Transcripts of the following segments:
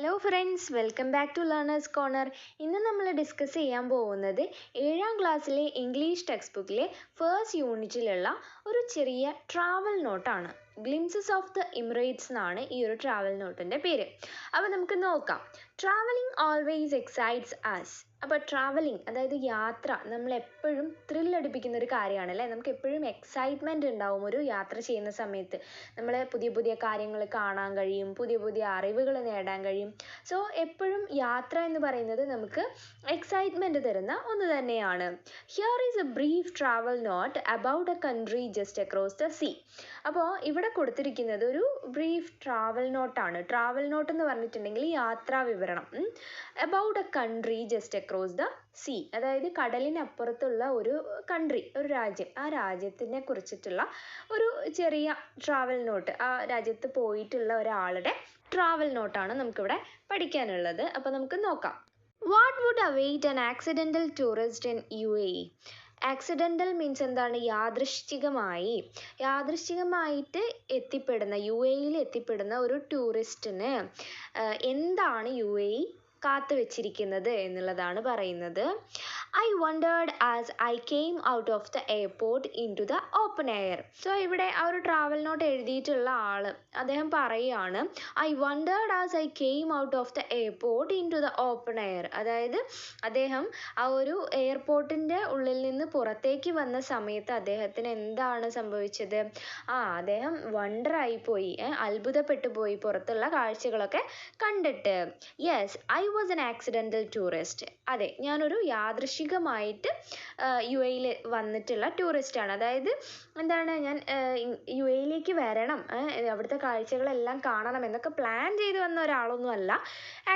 Hello friends, welcome back to learners corner. ഇന്ന് നമ്മൾ discuss ചെയ്യാൻ പോകുന്നത് 7ാം ക്ലാസ്സിലെ ഇംഗ്ലീഷ് ടെക്സ്റ്റ് ബുക്കിലെ ഫസ്റ്റ് യൂണിറ്റിലുള്ള ഒരു ചെറിയ ട്രാവൽ നോട്ടാണ്. ഗ്ലിംസസ് ഓഫ് ദ എമിറേറ്റ്സ് എന്നാണ് ഈ ഒരു ട്രാവൽ നോട്ടിൻ്റെ പേര്. അപ്പോൾ നമുക്ക് നോക്കാം. Travelling always excites us. അപ്പോൾ ട്രാവലിംഗ് അതായത് യാത്ര നമ്മളെപ്പോഴും ത്രില്ലടിപ്പിക്കുന്ന ഒരു കാര്യമാണ് അല്ലേ. നമുക്ക് എപ്പോഴും എക്സൈറ്റ്മെൻറ്റ് ഉണ്ടാവും ഒരു യാത്ര ചെയ്യുന്ന സമയത്ത്. നമ്മൾ പുതിയ പുതിയ കാര്യങ്ങൾ കാണാൻ കഴിയും, പുതിയ പുതിയ അറിവുകൾ നേടാൻ കഴിയും. സോ എപ്പോഴും യാത്ര എന്ന് പറയുന്നത് നമുക്ക് എക്സൈറ്റ്മെൻറ്റ് തരുന്ന ഒന്ന് തന്നെയാണ്. Here is a brief travel note about a country just across the sea. അപ്പോൾ ഇവിടെ കൊടുത്തിരിക്കുന്നത് ഒരു ബ്രീഫ് ട്രാവൽ നോട്ടാണ്. ട്രാവൽ നോട്ട് എന്ന് പറഞ്ഞിട്ടുണ്ടെങ്കിൽ യാത്രാ വിവരണം. About a country just across the sea, അതായത് കടലിനപ്പുറത്തുള്ള ഒരു കൺട്രി, ഒരു രാജ്യം, ആ രാജ്യത്തിനെ കുറിച്ചിട്ടുള്ള ഒരു ചെറിയ ട്രാവൽ നോട്ട്, ആ രാജ്യത്ത് പോയിട്ടുള്ള ഒരാളുടെ ട്രാവൽ നോട്ടാണ് നമുക്കിവിടെ പഠിക്കാനുള്ളത്. അപ്പോൾ നമുക്ക് നോക്കാം. What would await an accidental tourist in UAE? Accidental means എന്താണ്? യാദൃശ്ചികമായിട്ട് എത്തിപ്പെടുന്ന, UAEയിൽ എത്തിപ്പെടുന്ന ഒരു ടൂറിസ്റ്റിന് എന്താണ് UAE കാത്തു വെച്ചിരിക്കുന്നത് എന്നുള്ളതാണ് പറയുന്നത്. I wondered as I came out of the airport into the open air. So ഇവിടെ ആ ഒരു ട്രാവൽ നോട്ട് എഴുതിയിട്ടുള്ള ആൾ അദ്ദേഹം പറയുകയാണ്, I wondered as I came out of the airport into the open air. അതായത് അദ്ദേഹം ആ ഒരു എയർപോർട്ടിൻ്റെ ഉള്ളിൽ നിന്ന് പുറത്തേക്ക് വന്ന സമയത്ത് അദ്ദേഹത്തിന് എന്താണ് സംഭവിച്ചത്? അദ്ദേഹം വണ്ടറായിപ്പോയി, അത്ഭുതപ്പെട്ടു പോയി പുറത്തുള്ള കാഴ്ചകളൊക്കെ കണ്ടിട്ട്. Yes, I was an accidental tourist. അതെ, ഞാനൊരു യാദൃശ്ചികമായിട്ട് UAEയിൽ വന്നിട്ടുള്ള ടൂറിസ്റ്റാണ്. അതായത് എന്താണ്, ഞാൻ UAEയിലേക്ക് വരണം, അവിടുത്തെ കാഴ്ചകളെല്ലാം കാണണം എന്നൊക്കെ പ്ലാൻ ചെയ്ത് വന്ന ഒരാളൊന്നും അല്ല.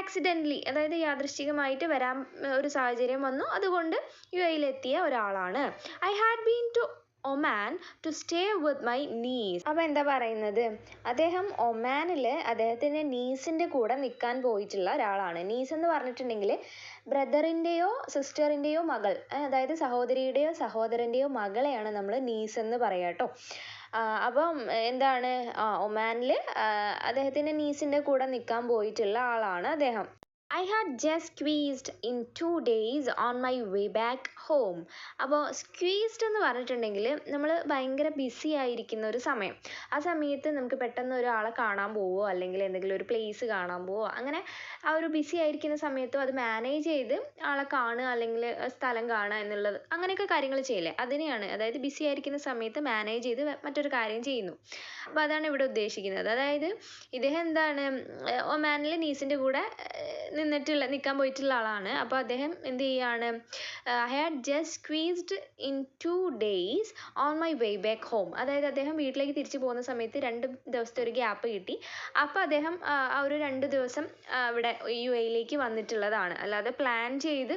ആക്സിഡൻ്റലി, അതായത് യാദൃശ്ചികമായിട്ട് വരാൻ ഒരു സാഹചര്യം വന്നു, അതുകൊണ്ട് UAEയിലെത്തിയ ഒരാളാണ്. I had been to Oman to stay with my niece. അപ്പോൾ എന്താ പറയുന്നത്? അദ്ദേഹം ഒമാനിൽ അദ്ദേഹത്തിൻ്റെ നീസിൻ്റെ കൂടെ നിൽക്കാൻ പോയിട്ടുള്ള ഒരാളാണ്. നീസ് എന്ന് പറഞ്ഞിട്ടുണ്ടെങ്കിൽ ബ്രദറിൻ്റെയോ സിസ്റ്ററിൻ്റെയോ മകൾ, അതായത് സഹോദരിയുടെയോ സഹോദരൻ്റെയോ മകളെയാണ് നമ്മൾ നീസ് എന്ന് പറയുക കേട്ടോ. അപ്പം എന്താണ്, ഒമാനിൽ അദ്ദേഹത്തിൻ്റെ നീസിൻ്റെ കൂടെ നിൽക്കാൻ പോയിട്ടുള്ള ആളാണ് അദ്ദേഹം. I had just squeezed in 2 days on my way back home. അപ്പോൾ സ്ക്വീസ്ഡ് എന്ന് പറഞ്ഞിട്ടുണ്ടെങ്കിൽ നമ്മൾ ഭയങ്കര ബിസി ആയിരിക്കുന്ന ഒരു സമയം. ആ സമയത്ത് നമുക്ക് പെട്ടെന്ന് ഒരാളെ കാണാൻ പോവോ അല്ലെങ്കിൽ എന്തെങ്കിലും ഒരു പ്ലേസ് കാണാൻ പോവോ, അങ്ങനെ ആ ഒരു ബിസി ആയിരിക്കുന്ന സമയത്തും അത് മാനേജ് ചെയ്ത് ആളെ കാണുക അല്ലെങ്കിൽ സ്ഥലം കാണുക എന്നുള്ളത്, അങ്ങനെയൊക്കെ കാര്യങ്ങൾ ചെയ്യില്ലേ, അതിനെയാണ്, അതായത് ബിസി ആയിരിക്കുന്ന സമയത്ത് മാനേജ് ചെയ്ത് മറ്റൊരു കാര്യം ചെയ്യുന്നു. അപ്പോൾ അതാണ് ഇവിടെ ഉദ്ദേശിക്കുന്നത്. അതായത് ഇദ്ദേഹം എന്താണ്, ഒമാനിലെ നീസിൻ്റെ കൂടെ നിൽക്കാൻ പോയിട്ടുള്ള ആളാണ്. അപ്പോൾ അദ്ദേഹം എന്ത് ചെയ്യാണ്, I had just squeezed in 2 days on my way back home. അതായത് അദ്ദേഹം വീട്ടിലേക്ക് തിരിച്ചു പോകുന്ന സമയത്ത് 2 ദിവസത്തെ ഒരു ഗ്യാപ്പ് കിട്ടി. അപ്പോൾ അദ്ദേഹം ആ ഒരു 2 ദിവസം ഇവിടെ UAEയിലേക്ക് വന്നിട്ടുള്ളതാണ്. അല്ലാതെ പ്ലാൻ ചെയ്ത്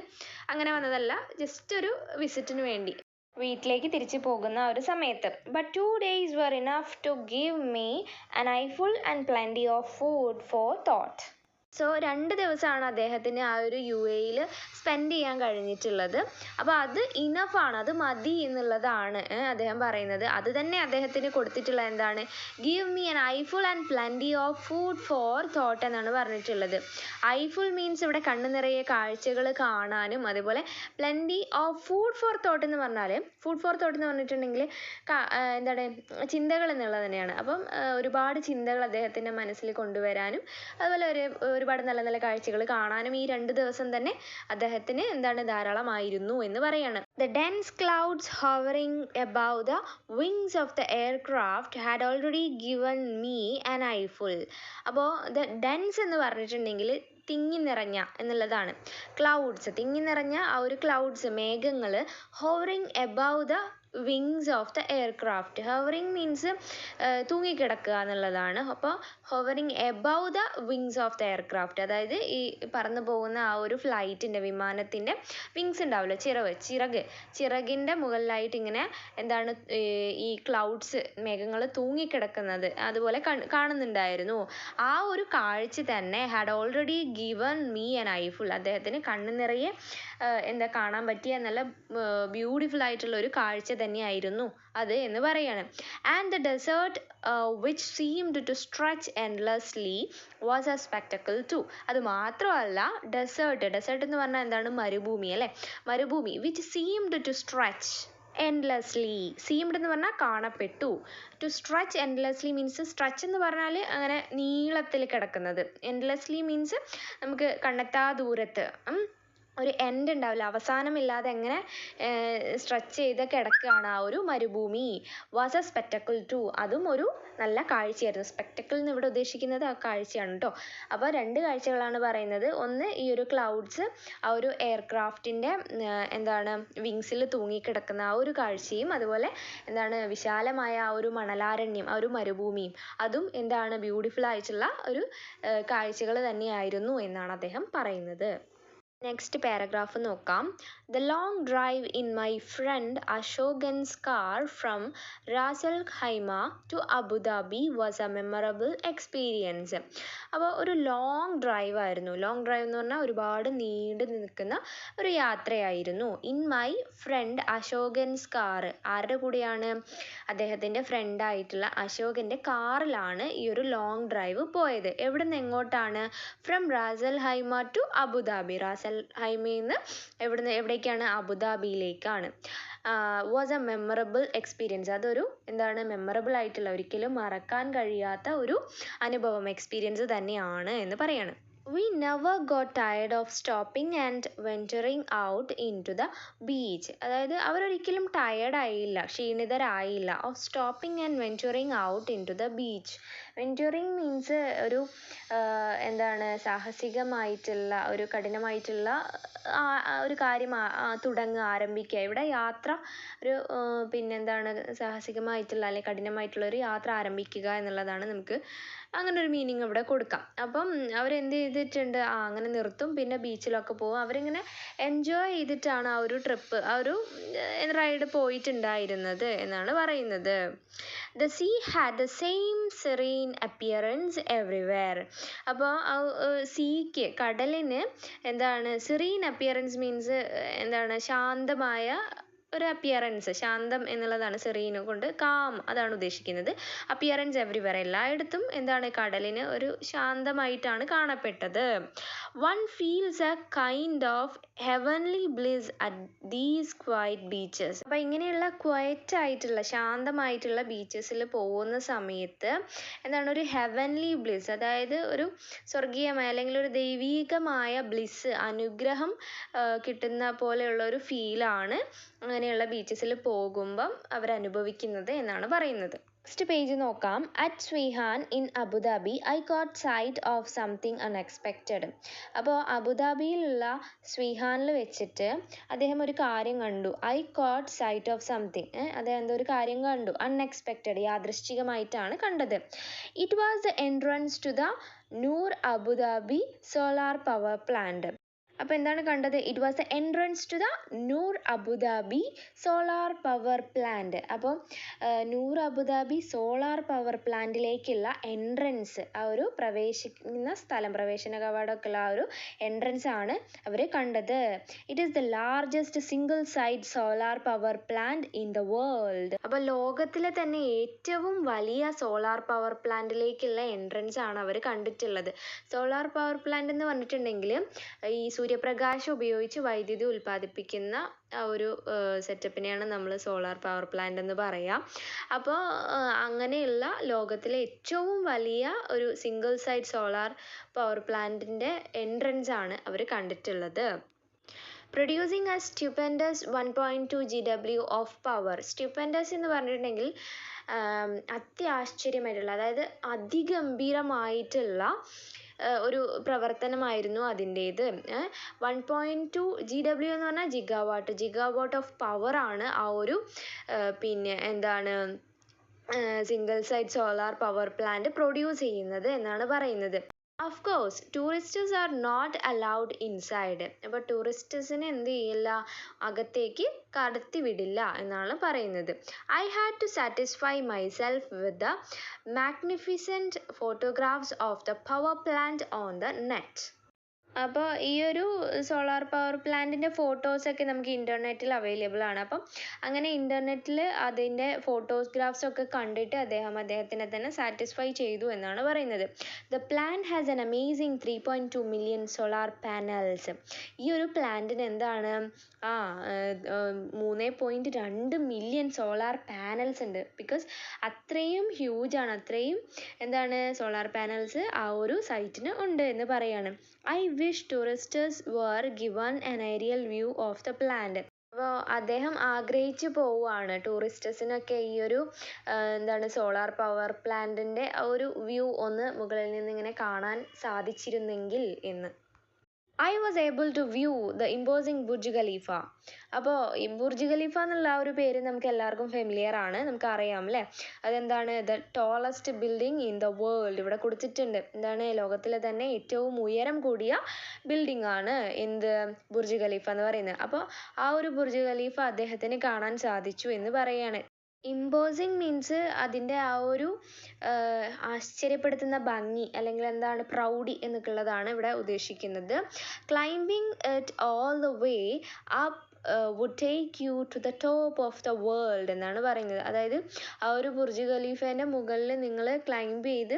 അങ്ങനെ വന്നതല്ല, ജസ്റ്റ് ഒരു വിസിറ്റിന് വേണ്ടി വീട്ടിലേക്ക് തിരിച്ചു പോകുന്ന ഒരു സമയത്ത്. But 2 days were enough to give me an eyeful and plenty of food for thought. So 2 ദിവസമാണ് അദ്ദേഹത്തിന് ആ ഒരു UAEയിൽ സ്പെൻഡ് ചെയ്യാൻ കഴിഞ്ഞിട്ടുള്ളത്. അപ്പോൾ അത് ഇനഫാണ്, അത് മതി എന്നുള്ളതാണ് അദ്ദേഹം പറയുന്നത്. അത് തന്നെ അദ്ദേഹത്തിന് കൊടുത്തിട്ടുള്ള എന്താണ്, give me an eyeful and plenty of food for thought എന്നാണ് പറഞ്ഞിട്ടുള്ളത്. ഐഫുൾ മീൻസ് ഇവിടെ കണ്ണു നിറയെ കാഴ്ചകൾ കാണാനും, അതുപോലെ plenty of food for thought എന്ന് പറഞ്ഞാൽ, ഫുഡ് ഫോർ തോട്ട് എന്ന് പറഞ്ഞിട്ടുണ്ടെങ്കിൽ എന്താണ്, ചിന്തകൾ എന്നുള്ളത് തന്നെയാണ്. അപ്പം ഒരുപാട് ചിന്തകൾ അദ്ദേഹത്തിൻ്റെ മനസ്സിൽ കൊണ്ടുവരാനും, അതുപോലെ ഒരുപാട് നല്ല നല്ല കാഴ്ചകൾ കാണാനും ഈ 2 ദിവസം തന്നെ അദ്ദേഹത്തിന് എന്താണ്, ധാരാളമായിരുന്നു എന്ന് പറയാണ്. The dense clouds hovering above the wings of the aircraft had already given me an eyeful. അപ്പോൾ ദ ഡെൻസ് എന്ന് പറഞ്ഞിട്ടുണ്ടെങ്കിൽ തിങ്ങി നിറഞ്ഞ എന്നുള്ളതാണ്. ക്ലൗഡ്സ്, തിങ്ങി നിറഞ്ഞ ആ ഒരു ക്ലൗഡ്സ്, മേഘങ്ങൾ, hovering above the wings of the aircraft. Hovering means തൂങ്ങിക്കിടക്കുക എന്നുള്ളതാണ്. അപ്പോൾ hovering above the wings of the aircraft, അതായത് ഈ പറന്നു പോകുന്ന ആ ഒരു ഫ്ലൈറ്റിൻ്റെ, വിമാനത്തിൻ്റെ വിങ്സ് ഉണ്ടാവില്ല, ചിറകിൻ്റെ മുകളിലായിട്ട് ഇങ്ങനെ എന്താണ് ഈ ക്ലൗഡ്സ്, മേഘങ്ങൾ തൂങ്ങിക്കിടക്കുന്നത് അതുപോലെ കാണുന്നുണ്ടായിരുന്നു. ആ ഒരു കാഴ്ച തന്നെ had already given me an eyeful, അദ്ദേഹത്തിന് കണ്ണു നിറയെ കാണാൻ പറ്റിയ നല്ല ബ്യൂട്ടിഫുൾ ആയിട്ടുള്ള ഒരു കാഴ്ച തന്നെയായിരുന്നു അത് എന്ന് പറയാണ്. And the desert which seemed to stretch endlessly was a spectacle too. അത് മാത്രമല്ല, ഡെസേർട്ട് എന്ന് പറഞ്ഞാൽ എന്താണ്? മരുഭൂമി അല്ലേ? മരുഭൂമി which seemed to stretch endlessly. seemed എന്ന് പറഞ്ഞാൽ കാണപ്പെട്ടു. to stretch endlessly means stretch എന്ന് പറഞ്ഞാൽ അങ്ങനെ നീളത്തിൽ കിടക്കുന്നത്. endlessly means നമുക്ക് കണ്ണെത്താ ദൂരത്ത് ഒരു എൻഡ് ഉണ്ടാവില്ല, അവസാനമില്ലാതെ എങ്ങനെ സ്ട്രെച്ച് ചെയ്ത് കിടക്കുകയാണ് ആ ഒരു മരുഭൂമി. Was a spectacle too. അതും ഒരു നല്ല കാഴ്ചയായിരുന്നു. സ്പെക്ടക്കിൾ എന്ന് ഇവിടെ ഉദ്ദേശിക്കുന്നത് ആ കാഴ്ചയാണ് കേട്ടോ. അപ്പോൾ രണ്ട് കാഴ്ചകളാണ് പറയുന്നത്. ഒന്ന് ഈ ഒരു ക്ലൗഡ്സ് ആ ഒരു എയർക്രാഫ്റ്റിൻ്റെ എന്താണ് വിങ്സിൽ തൂങ്ങിക്കിടക്കുന്ന ആ ഒരു കാഴ്ചയും, അതുപോലെ എന്താണ് വിശാലമായ ആ ഒരു മണലാരണ്യം, ആ ഒരു മരുഭൂമിയും, അതും എന്താണ് ബ്യൂട്ടിഫുൾ ആയിട്ടുള്ള ഒരു കാഴ്ചകൾ തന്നെയായിരുന്നു എന്നാണ് അദ്ദേഹം പറയുന്നത്. നെക്സ്റ്റ് പാരഗ്രാഫ് നോക്കാം. The long drive in my friend Ashokan's car from Ras al Khaimah to Abu Dhabi was a memorable experience. അപ്പോൾ ഒരു ലോങ് ഡ്രൈവ് ആയിരുന്നു. ലോങ് ഡ്രൈവ് എന്ന് പറഞ്ഞാൽ ഒരുപാട് നീണ്ടു നിൽക്കുന്ന ഒരു യാത്രയായിരുന്നു. In my friend Ashokan's car. ആരുടെ കൂടെയാണ്? അദ്ദേഹത്തിൻ്റെ ഫ്രണ്ടായിട്ടുള്ള അശോകൻ്റെ കാറിലാണ് ഈ ഒരു ലോങ് ഡ്രൈവ് പോയത്. എവിടെ നിന്ന് എങ്ങോട്ടാണ്? From Ras al Khaimah to Abu Dhabi. Ras al ഹൈമയിൽ നിന്ന് എവിടേക്കാണ്? അബുദാബിയിലേക്കാണ്. Was a memorable experience. അതൊരു എന്താണ്? മെമ്മറബിൾ ആയിട്ടുള്ള, ഒരിക്കലും മറക്കാൻ കഴിയാത്ത ഒരു അനുഭവം, എക്സ്പീരിയൻസ് തന്നെയാണ് എന്ന് പറയാണ്. We never got tired of stopping and venturing out into the beach. അതായത് അവരൊരിക്കലും ടയേർഡായില്ല, ക്ഷീണിതരായില്ല. Of stopping and venturing out into the beach. Venturing means ഒരു എന്താണ് സാഹസികമായിട്ടുള്ള, ഒരു കഠിനമായിട്ടുള്ള ഒരു കാര്യം ആരംഭിക്കുക. ഇവിടെ യാത്ര ഒരു പിന്നെന്താണ് സാഹസികമായിട്ടുള്ള അല്ലെങ്കിൽ കഠിനമായിട്ടുള്ള ഒരു യാത്ര ആരംഭിക്കുക എന്നുള്ളതാണ്. നമുക്ക് അങ്ങനെ ഒരു മീനിങ് ഇവിടെ കൊടുക്കാം. അപ്പം അവരെന്ത് ചെയ്തിട്ടുണ്ട്? അങ്ങനെ നിർത്തും, പിന്നെ ബീച്ചിലൊക്കെ പോകും. അവരിങ്ങനെ എൻജോയ് ചെയ്തിട്ടാണ് ആ ഒരു ട്രിപ്പ്, ആ ഒരു റൈഡ് പോയിട്ടുണ്ടായിരുന്നത് എന്നാണ് പറയുന്നത്. The sea had the same serene appearance everywhere. അപ്പോൾ സീക്ക്, കടലിന് എന്താണ്? സെറീൻ അപ്പിയറൻസ് മീൻസ് എന്താണ്? ശാന്തമായ ഒരു അപ്പിയറൻസ്. ശാന്തം എന്നുള്ളതാണ് സെറീന കൊണ്ട് കാം, അതാണ് ഉദ്ദേശിക്കുന്നത്. അപ്പിയറൻസ് എവറിവെയർ, എല്ലായിടത്തും എന്താണ്? കടലിന് ഒരു ശാന്തമായിട്ടാണ് കാണപ്പെട്ടത്. One feels a kind of heavenly bliss at these quiet beaches. അപ്പം ഇങ്ങനെയുള്ള ക്വയറ്റ് ആയിട്ടുള്ള, ശാന്തമായിട്ടുള്ള ബീച്ചസിൽ പോകുന്ന സമയത്ത് എന്താണ്? ഒരു ഹെവൻലി ബ്ലിസ്, അതായത് ഒരു സ്വർഗീയമായ അല്ലെങ്കിൽ ഒരു ദൈവീകമായ ബ്ലിസ്, അനുഗ്രഹം കിട്ടുന്ന പോലെയുള്ള ഒരു ഫീലാണ് അങ്ങനെയുള്ള ബീച്ചസിൽ പോകുമ്പം അവരനുഭവിക്കുന്നത് എന്നാണ് പറയുന്നത്. നെക്സ്റ്റ് പേജ് നോക്കാം. At Sweihan in Abu Dhabi I got sight of something unexpected. അപ്പോൾ അബുദാബിയിലുള്ള സ്വീഹാനിൽ വെച്ചിട്ട് അദ്ദേഹം ഒരു കാര്യം കണ്ടു. I got sight of something, അദ്ദേഹം എന്തോ ഒരു കാര്യം കണ്ടു. അൺഎക്സ്പെക്റ്റഡ്, യാദൃശ്ചികമായിട്ടാണ് കണ്ടത്. It was the entrance to the Noor Abu Dhabi solar power plant. അപ്പോൾ എന്താണ് കണ്ടത്? It was the entrance to the Noor Abu Dhabi solar power plant. അപ്പോൾ നൂർ അബുദാബി സോളാർ പവർ പ്ലാന്റിലേക്കുള്ള എൻട്രൻസ്, ആ ഒരു പ്രവേശിക്കുന്ന സ്ഥലം, പ്രവേശന കവാടമൊക്കെ ഉള്ള ആ ഒരു എൻട്രൻസ് ആണ് അവർ കണ്ടത്. It is the largest single site solar power plant in the world. അപ്പോൾ ലോകത്തിലെ തന്നെ ഏറ്റവും വലിയ സോളാർ പവർ പ്ലാന്റിലേക്കുള്ള എൻട്രൻസ് ആണ് അവർ കണ്ടിട്ടുള്ളത്. സോളാർ പവർ പ്ലാന്റ് എന്ന് പറഞ്ഞിട്ടുണ്ടെങ്കിൽ ഈ സൂര്യപ്രകാശം ഉപയോഗിച്ച് വൈദ്യുതി ഉൽപ്പാദിപ്പിക്കുന്ന ആ ഒരു സെറ്റപ്പിനെയാണ് നമ്മൾ സോളാർ പവർ പ്ലാന്റ് എന്ന് പറയാം. അപ്പോൾ അങ്ങനെയുള്ള ലോകത്തിലെ ഏറ്റവും വലിയ ഒരു സിംഗിൾ സൈറ്റ് സോളാർ പവർ പ്ലാന്റിൻ്റെ എൻട്രൻസ് ആണ് അവർ കണ്ടിട്ടുള്ളത്. Producing A stupendous 1.2 GW of power. Stupendous എന്ന് പറഞ്ഞിട്ടുണ്ടെങ്കിൽ അത്യാശ്ചര്യമായിട്ടുള്ള, അതായത് അതിഗംഭീരമായിട്ടുള്ള ഒരു പ്രവർത്തനമായിരുന്നു അതിൻ്റേത്. 1.2 GW എന്ന് പറഞ്ഞാൽ ജിഗാവാട്ട് ഓഫ് പവറാണ് ആ ഒരു പിന്നെ എന്താണ് single site solar power plant produce ചെയ്യുന്നത് എന്നാണ് പറയുന്നത്. Of course tourists are not allowed inside. അപ്പോൾ ടൂറിസ്റ്റേഴ്സിനെ എന്ത് ചെയ്യില്ല? അകത്തേക്ക് കടത്തി വിടില്ല എന്നാണ് പറയുന്നത്. I had to satisfy myself with the magnificent photographs of the power plant on the net. അപ്പോൾ ഈ ഒരു സോളാർ പവർ പ്ലാന്റിൻ്റെ ഫോട്ടോസൊക്കെ നമുക്ക് ഇൻ്റർനെറ്റിൽ അവൈലബിൾ ആണ്. അപ്പം അങ്ങനെ ഇൻ്റർനെറ്റിൽ അതിൻ്റെ ഫോട്ടോഗ്രാഫ്സൊക്കെ കണ്ടിട്ട് അദ്ദേഹത്തിനെ തന്നെ സാറ്റിസ്ഫൈ ചെയ്തു എന്നാണ് പറയുന്നത്. The plant has an amazing 3.2 million solar panels. ഈ ഒരു പ്ലാന്റിന് എന്താണ് 3.2 മില്യൺ സോളാർ പാനൽസ് ഉണ്ട്. ബിക്കോസ് അത്രയും ഹ്യൂജാണ്, അത്രയും എന്താണ് സോളാർ പാനൽസ് ആ ഒരു സൈറ്റിന് ഉണ്ട് എന്ന് പറയാണ്. I wish tourists were given an aerial view of the plant. അപ്പോൾ അദ്ദേഹം ആഗ്രഹിച്ചു പോവുകയാണ് ടൂറിസ്റ്റേഴ്സിനൊക്കെ ഈ ഒരു എന്താണ് സോളാർ പവർ പ്ലാന്റിൻ്റെ ആ ഒരു വ്യൂ ഒന്ന് മുകളിൽ നിന്ന് ഇങ്ങനെ കാണാൻ സാധിച്ചിരുന്നെങ്കിൽ എന്ന്. I was able to view the imposing Burj Khalifa. അപ്പോൾ ഈ ബുർജ് ഖലീഫ എന്നുള്ള ആ ഒരു പേര് നമുക്ക് എല്ലാവർക്കും ഫെമിലിയർ ആണ്, നമുക്ക് അറിയാം അല്ലേ. അതെന്താണ്? The tallest building in the world. ഇവിടെ കൊടുത്തിട്ടുണ്ട് എന്താണ് ലോകത്തിലെ തന്നെ ഏറ്റവും ഉയരം കൂടിയ ബിൽഡിംഗ് ആണ് എന്ത് ബുർജ് ഖലീഫ എന്ന് പറയുന്നത്. അപ്പോൾ ആ ഒരു ബുർജ് ഖലീഫ അദ്ദേഹത്തിന് കാണാൻ സാധിച്ചു എന്ന് പറയാണ്. ഇമ്പോസിങ് മീൻസ് അതിൻ്റെ ആ ഒരു ആശ്ചര്യപ്പെടുത്തുന്ന ഭംഗി അല്ലെങ്കിൽ എന്താണ് പ്രൗഢി എന്നൊക്കെയുള്ളതാണ് ഇവിടെ ഉദ്ദേശിക്കുന്നത്. Climbing it all the way up would take you to the top of the world എന്നാണ് പറയുന്നത്. അതായത് ആ ഒരു ബുർജ് ഖലീഫേൻ്റെ മുകളിൽ നിങ്ങൾ ക്ലൈംബ് ചെയ്ത്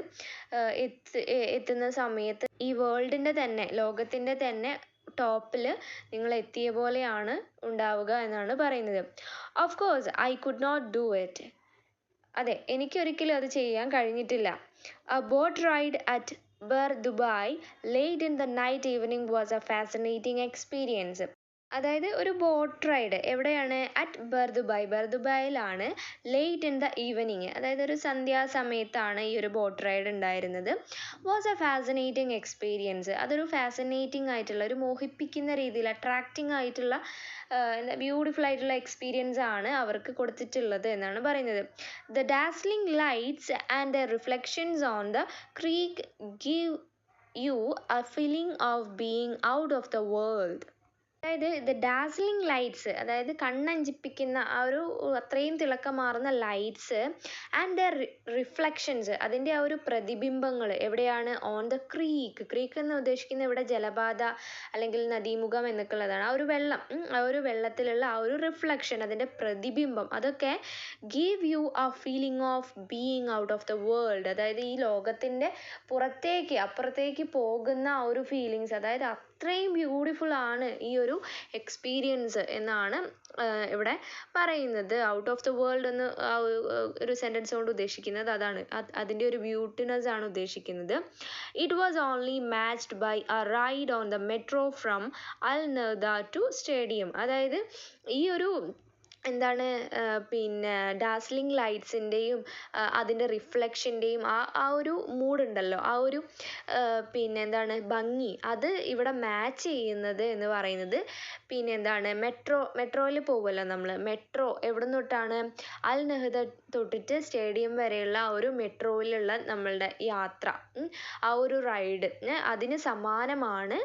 എത്തുന്ന സമയത്ത് ഈ വേൾഡിൻ്റെ തന്നെ ലോകത്തിൻ്റെ തന്നെ ടോപ്പിൽ നിങ്ങൾ എത്തിയ പോലെയാണ് ഉണ്ടാവുക എന്നാണ് പറയുന്നത്. Of course I could not do it. അതെ, എനിക്കൊരിക്കലും അത് ചെയ്യാൻ കഴിഞ്ഞിട്ടില്ല. A boat ride at Bur Dubai late in the night evening was a fascinating experience. അതായത് ഒരു ബോട്ട് റൈഡ് എവിടെയാണ്? At Bur Dubai. ബർദുബായിലാണ് ലേറ്റ് ഇൻ ദ ഈവനിങ്, അതായത് ഒരു സന്ധ്യാസമയത്താണ് ഈ ഒരു ബോട്ട് റൈഡ് ഉണ്ടായിരുന്നത്. Was a fascinating experience. അതൊരു ഫാസിനേറ്റിംഗ് ആയിട്ടുള്ള ഒരു മോഹിപ്പിക്കുന്ന രീതിയിൽ അട്രാക്റ്റിംഗ് ആയിട്ടുള്ള ബ്യൂട്ടിഫുൾ ആയിട്ടുള്ള എക്സ്പീരിയൻസ് ആണ് അവർക്ക് കൊടുത്തിട്ടുള്ളത് എന്നാണ് പറയുന്നത്. The dazzling lights and the reflections on the creek give you A feeling of being out of the world. അതായത് ദ ഡാസ്ലിംഗ് ലൈറ്റ്സ്, അതായത് കണ്ണഞ്ചിപ്പിക്കുന്ന ആ ഒരു അത്രയും തിളക്കമാർന്ന ലൈറ്റ്സ് ആൻഡ് ദ റിഫ്ലക്ഷൻസ്, അതിൻ്റെ ആ ഒരു പ്രതിബിംബങ്ങൾ എവിടെയാണ്? ഓൺ ദ ക്രീക്ക് എന്ന് ഉദ്ദേശിക്കുന്നത് ഇവിടെ ജലപാത അല്ലെങ്കിൽ നദീമുഖം എന്നൊക്കെയുള്ളതാണ്. ആ ഒരു വെള്ളം, ആ ഒരു വെള്ളത്തിലുള്ള ആ ഒരു റിഫ്ലക്ഷൻ, അതിൻ്റെ പ്രതിബിംബം, അതൊക്കെ give you A feeling of being out of the world. അതായത് ഈ ലോകത്തിൻ്റെ അപ്പുറത്തേക്ക് പോകുന്ന ആ ഒരു ഫീലിങ്സ്, അതായത് അത്രയും ബ്യൂട്ടിഫുൾ ആണ് ഈ ഒരു എക്സ്പീരിയൻസ് എന്നാണ് ഇവിടെ പറയുന്നത്. ഔട്ട് ഓഫ് ദ വേൾഡ് എന്ന് ആ ഒരു സെൻറ്റൻസ് കൊണ്ട് ഉദ്ദേശിക്കുന്നത് അതാണ്, അതിൻ്റെ ഒരു ബ്യൂട്ടിനെസ് ആണ് ഉദ്ദേശിക്കുന്നത്. It was only matched by a ride on the metro from Al Nahda to stadium. അതായത് ഈ ഒരു എന്താണ് പിന്നെ ഡാസ്ലിംഗ് ലൈറ്റ്സിൻ്റെയും അതിൻ്റെ റിഫ്ലക്ഷൻ്റെയും ആ ഒരു മൂഡുണ്ടല്ലോ, ആ ഒരു പിന്നെ എന്താണ് ഭംഗി, അത് ഇവിടെ മാച്ച് ചെയ്യുന്നത് എന്ന് പറയുന്നത് പിന്നെ എന്താണ് മെട്രോയിൽ പോകുമല്ലോ നമ്മൾ. മെട്രോ എവിടെ നിന്നൊട്ടാണ്? അൽ നഹ്ദ തൊട്ടിട്ട് സ്റ്റേഡിയം വരെയുള്ള ആ ഒരു മെട്രോയിലുള്ള നമ്മളുടെ യാത്ര, ആ ഒരു റൈഡ്, അതിന് സമാനമാണ്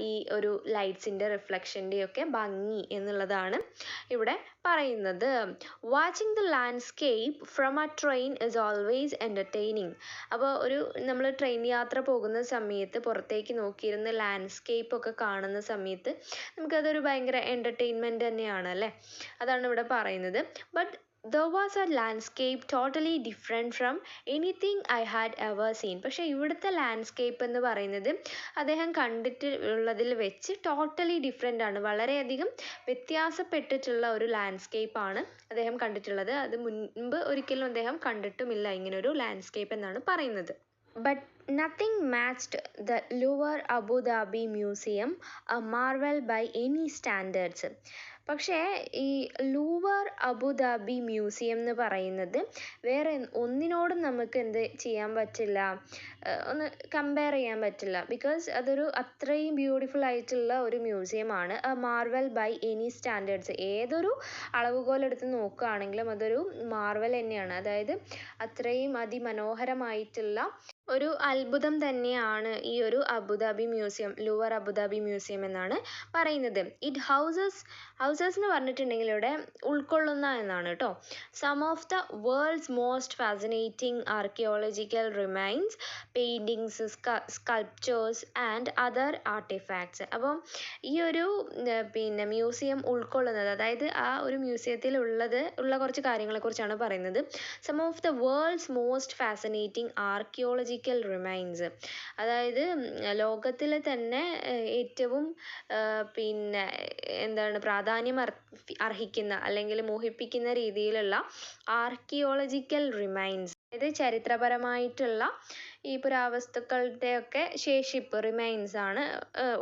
ഈ ഒരു ലൈറ്റ്സിൻ്റെ റിഫ്ലക്ഷൻ്റെയൊക്കെ ഭംഗി എന്നുള്ളതാണ് ഇവിടെ പറയുന്നത്. Watching the landscape from A train is always entertaining. അപ്പോൾ നമ്മൾ ട്രെയിൻ യാത്ര പോകുന്ന സമയത്ത് പുറത്തേക്ക് നോക്കിയിരുന്ന് ലാൻഡ്സ്കേപ്പ് ഒക്കെ കാണുന്ന സമയത്ത് നമുക്കതൊരു ഭയങ്കര എൻ്റർടൈൻമെൻറ്റ് തന്നെയാണ് അല്ലേ. അതാണ് ഇവിടെ പറയുന്നത്. But there was a landscape totally different from anything I had ever seen. പക്ഷേ ഇവിടുത്തെ ലാൻഡ്സ്കേപ്പ് എന്ന് പറയുന്നത് അദ്ദേഹം കണ്ടിട്ടുള്ളതിൽ വെച്ച് ടോട്ടലി ഡിഫറെൻ്റ് ആണ്. വളരെയധികം വ്യത്യാസപ്പെട്ടിട്ടുള്ള ഒരു ലാൻഡ്സ്കേപ്പാണ് അദ്ദേഹം കണ്ടിട്ടുള്ളത്. അത് മുൻപ് ഒരിക്കലും അദ്ദേഹം കണ്ടിട്ടുമില്ല ഇങ്ങനൊരു ലാൻഡ്സ്കേപ്പ് എന്നാണ് പറയുന്നത്. But nothing matched the Louvre Abu Dhabi Museum, a marvel by any standards. പക്ഷേ ഈ ലൂവർ അബുദാബി മ്യൂസിയം എന്ന് പറയുന്നത് വേറെ ഒന്നിനോടും നമുക്ക് എന്ത് ചെയ്യാൻ പറ്റില്ല, ഒന്ന് കമ്പയർ ചെയ്യാൻ പറ്റില്ല. ബിക്കോസ് അതൊരു അത്രയും ബ്യൂട്ടിഫുൾ ആയിട്ടുള്ള ഒരു മ്യൂസിയമാണ്. A marvel by any standards. ഏതൊരു അളവുകോലെടുത്ത് നോക്കുകയാണെങ്കിലും അതൊരു മാർവൽ തന്നെയാണ്. അതായത് അത്രയും അതിമനോഹരമായിട്ടുള്ള ഒരു അത്ഭുതം തന്നെയാണ് ഈ ഒരു Abu Dhabi museum, louvre Abu Dhabi museum എന്നാണ് പറയുന്നത്. ഇറ്റ് ഹൗസസ് എന്ന് പറഞ്ഞിട്ടുണ്ടെങ്കിൽ ഇവിടെ ഉൾക്കൊള്ളുന്ന എന്നാണ് കേട്ടോ. Some of the world's most fascinating archaeological remains, paintings, sculptures and other artefacts. അപ്പം ഈ ഒരു പിന്നെ മ്യൂസിയം ഉൾക്കൊള്ളുന്നത്, അതായത് ആ ഒരു മ്യൂസിയത്തിൽ ഉള്ള കുറച്ച് കാര്യങ്ങളെക്കുറിച്ചാണ് പറയുന്നത്. Some of the world's most fascinating archaeological remains, അതായത് ലോകത്തിലെ തന്നെ ഏറ്റവും പിന്നെ എന്താണ് പ്രാധാന്യം അർഹിക്കുന്ന അല്ലെങ്കിൽ മോഹിപ്പിക്കുന്ന രീതിയിലുള്ള ആർക്കിയോളജിക്കൽ റിമൈൻസ്, അതായത് ചരിത്രപരമായിട്ടുള്ള ഈ പുരാവസ്തുക്കളുടെയൊക്കെ ശേഷിപ്പ് റിമൈൻസ് ആണ്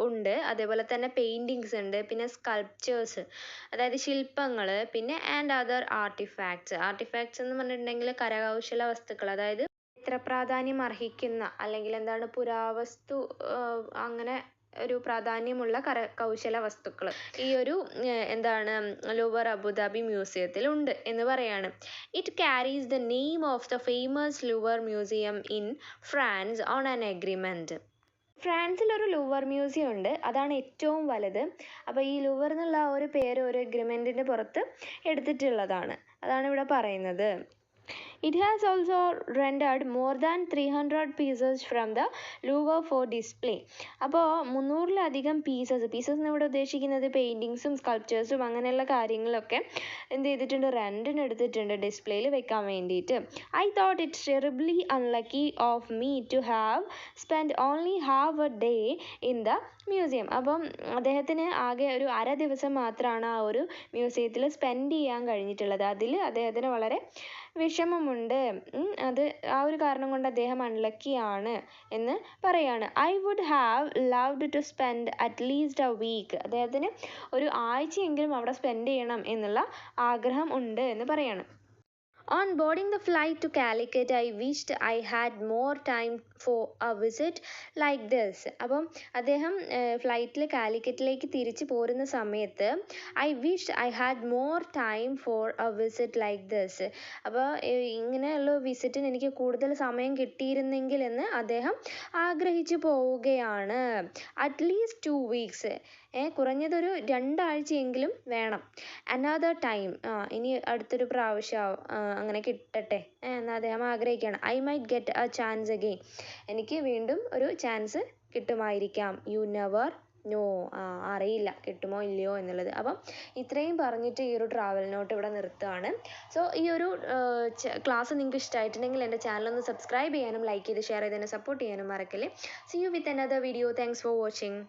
ഉണ്ട്. അതേപോലെ തന്നെ പെയിൻറ്റിങ്സ് ഉണ്ട്, പിന്നെ സ്കൾപ്ചേഴ്സ് അതായത് ശില്പങ്ങൾ, പിന്നെ ആൻഡ് അതർ ആർട്ടിഫാക്ട്സ്. ആർട്ടിഫാക്ട്സ് എന്ന് പറഞ്ഞിട്ടുണ്ടെങ്കിൽ കരകൗശല വസ്തുക്കൾ, അതായത് ചരിത്ര പ്രാധാന്യം അർഹിക്കുന്ന അല്ലെങ്കിൽ എന്താണ് പുരാവസ്തു അങ്ങനെ ഒരു പ്രാധാന്യമുള്ള കരകൗശല വസ്തുക്കൾ ഈ ഒരു എന്താണ് ലൂവർ അബുദാബി മ്യൂസിയത്തിൽ ഉണ്ട് എന്ന് പറയാണ്. It carries the name of the famous Louvre museum in France on an agreement. ഫ്രാൻസിലൊരു ലൂവർ മ്യൂസിയം ഉണ്ട്, അതാണ് ഏറ്റവും വലുത്. അപ്പോൾ ഈ ലൂവർ എന്നുള്ള ആ ഒരു പേര് ഒരു എഗ്രിമെൻറ്റിൻ്റെ പുറത്ത് എടുത്തിട്ടുള്ളതാണ്, അതാണ് ഇവിടെ പറയുന്നത്. It has also rendered more than 300 pieces from the Louvre for display. അപ്പോൾ 300-ലധികം പീസസ് എന്ന് ഇവിടെ ഉദ്ദേശിക്കുന്നത് പെയിൻറ്റിങ്സും സ്കൾപ്ചേഴ്സും അങ്ങനെയുള്ള കാര്യങ്ങളൊക്കെ എന്ത് ചെയ്തിട്ടുണ്ട്, റെൻറ്റിന് എടുത്തിട്ടുണ്ട് ഡിസ്പ്ലേയിൽ വെക്കാൻ വേണ്ടിയിട്ട്. I thought it's terribly unlucky of me to have spend only have a day in the museum. അപ്പം അദ്ദേഹത്തിന് ആകെ ഒരു അര ദിവസം മാത്രമാണ് ആ ഒരു മ്യൂസിയത്തിൽ സ്പെൻഡ് ചെയ്യാൻ കഴിഞ്ഞിട്ടുള്ളത്. അതിൽ അദ്ദേഹത്തിന് വളരെ വിഷമമുണ്ട്. അത് ആ ഒരു കാരണം കൊണ്ട് അദ്ദേഹം അൺലക്കിയാണ് എന്ന് പറയാണ്. I would have loved to spend at least a week. അദ്ദേഹത്തിന് ഒരു ആഴ്ചയെങ്കിലും അവിടെ സ്പെൻഡ് ചെയ്യണം എന്നുള്ള ആഗ്രഹം ഉണ്ട് എന്ന് പറയാണ്. On boarding the flight to Calicut, I wished I had more time for a visit like this. അപ്പം അദ്ദേഹം ഫ്ലൈറ്റിൽ കാലിക്കറ്റിലേക്ക് തിരിച്ചു പോരുന്ന സമയത്ത് I wish I had more time for A visit like this. അപ്പോൾ ഇങ്ങനെയുള്ള വിസിറ്റിന് എനിക്ക് കൂടുതൽ സമയം കിട്ടിയിരുന്നെങ്കിൽ എന്ന് അദ്ദേഹം ആഗ്രഹിച്ചു പോവുകയാണ്. അറ്റ്ലീസ്റ്റ് 2 weeks, കുറഞ്ഞതൊരു 2 ആഴ്ചയെങ്കിലും വേണം. അനദർ ടൈം, ഇനി അടുത്തൊരു പ്രാവശ്യം അങ്ങനെ കിട്ടട്ടെ എന്ന് അദ്ദേഹം ആഗ്രഹിക്കുകയാണ്. I might get A chance again, എനിക്ക് വീണ്ടും ഒരു ചാൻസ് കിട്ടുമായിരിക്കാം. യു നെവർ നോ, അറിയില്ല കിട്ടുമോ ഇല്ലയോ എന്നുള്ളത്. അപ്പം ഇത്രയും പറഞ്ഞിട്ട് ഈ ഒരു ട്രാവൽ നോട്ട് ഇവിടെ നിർത്തുകയാണ്. സോ ഈ ഒരു ക്ലാസ് നിങ്ങൾക്ക് ഇഷ്ടമായിട്ടുണ്ടെങ്കിൽ എൻ്റെ ചാനലൊന്ന് സബ്സ്ക്രൈബ് ചെയ്യാനും ലൈക്ക് ചെയ്ത് ഷെയർ ചെയ്ത് തന്നെ സപ്പോർട്ട് ചെയ്യാനും മറക്കല്ലേ. See you with another video. Thanks for watching.